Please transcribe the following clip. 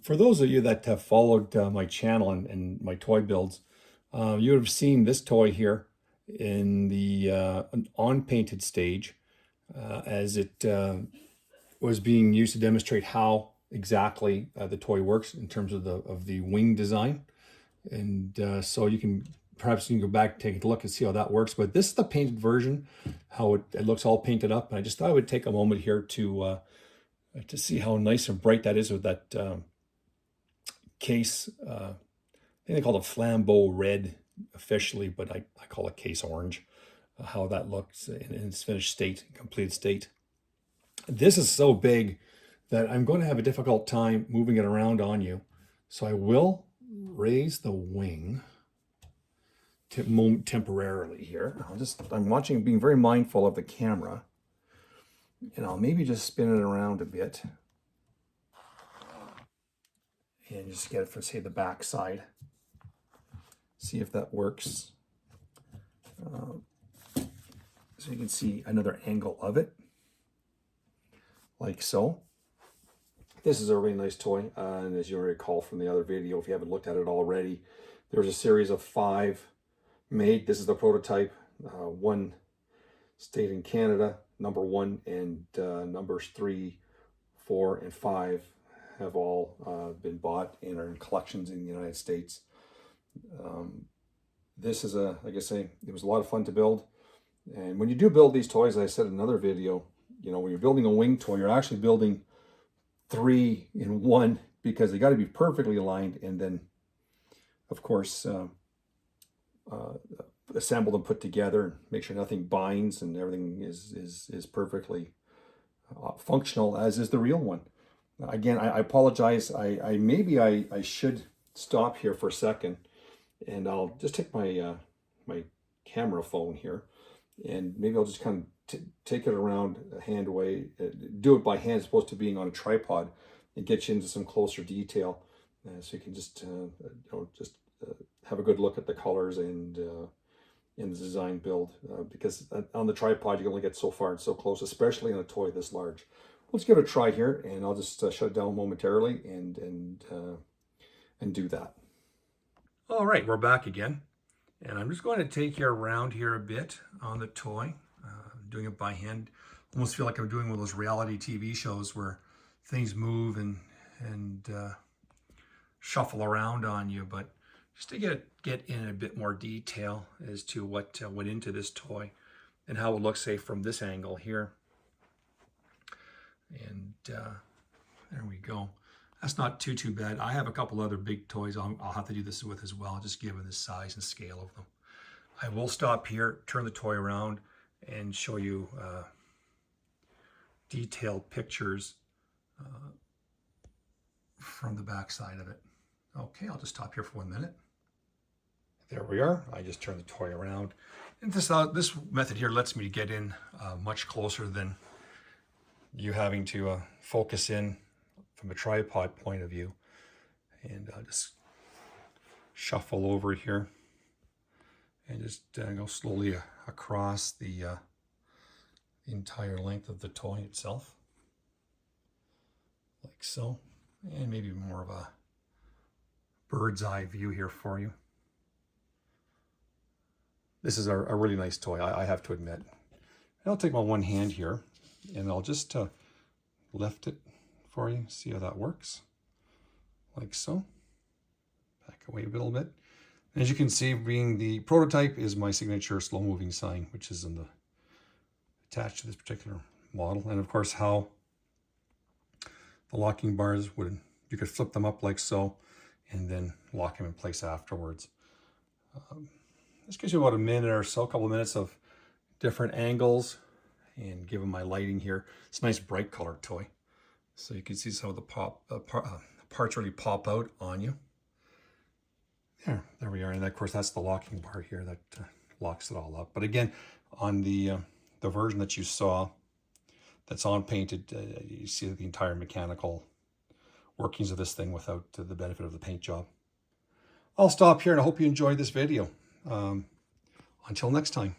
For those of you that have followed my channel and my toy builds, you would have seen this toy here in the on-painted stage as it was being used to demonstrate how exactly the toy works in terms of the wing design. And so you can go back and take a look and see how that works. But this is the painted version, how it looks all painted up. And I just thought I would take a moment here to see how nice and bright that is with that case. I think they call it flambeau red officially, but I call it case orange. How that looks in its finished state, completed state. This is so big that I'm going to have a difficult time moving it around on you. So I will raise the wing temporarily here. I'm watching, being very mindful of the camera, and I'll maybe just spin it around a bit and just get it for, say, the back side. See if that works. So you can see another angle of it, like so. This is a really nice toy, and as you recall from the other video, if you haven't looked at it already, there's a series of 5 made. This is the prototype. 1 stayed in Canada, number 1, and numbers 3, 4, and 5 have all been bought and are in collections in the United States. This is like I say, it was a lot of fun to build. And when you do build these toys, as I said in another video, you know, when you're building a wing toy, you're actually building 3 in 1, because they got to be perfectly aligned, and then of course assembled and put together, make sure nothing binds and everything is perfectly functional, as is the real one. Again, I apologize. Maybe I should stop here for a second, and I'll just take my my camera phone here, and maybe I'll just kind of take it around hand away, do it by hand as opposed to being on a tripod, and get you into some closer detail, so you can just have a good look at the colors and in the design build, because on the tripod you can only get so far and so close, especially on a toy this large. Let's give it a try here, and I'll just shut it down momentarily and do that. All right, we're back again, and I'm just going to take you around here a bit on the toy. Doing it by hand. Almost feel like I'm doing one of those reality TV shows where things move and shuffle around on you, but just to get in a bit more detail as to what went into this toy and how it looks, say, from this angle here. And there we go. That's not too bad. I have a couple other big toys I'll have to do this with as well, just given the size and scale of them. I will stop here, turn the toy around, and show you detailed pictures from the back side of it. Okay, I'll just stop here for 1 minute. There we are. I just turned the toy around. And this method here lets me get in much closer than you having to focus in from a tripod point of view. And I'll just shuffle over here and just go slowly across the entire length of the toy itself, like so, and maybe more of a bird's eye view here for you. This is a really nice toy, I have to admit. I'll take my one hand here, and I'll just lift it for you, see how that works, like so. Back away a little bit. As you can see, being the prototype is my signature slow-moving sign, which is attached to this particular model. And of course, how the locking bars you could flip them up like so, and then lock them in place afterwards. This gives you about a minute or so, a couple of minutes of different angles, and given my lighting here, it's a nice bright colored toy. So you can see some of the parts really pop out on you. There we are, and of course that's the locking bar here that locks it all up. But again, on the version that you saw that's on painted, you see the entire mechanical workings of this thing without the benefit of the paint job. I'll stop here, and I hope you enjoyed this video. Until next time.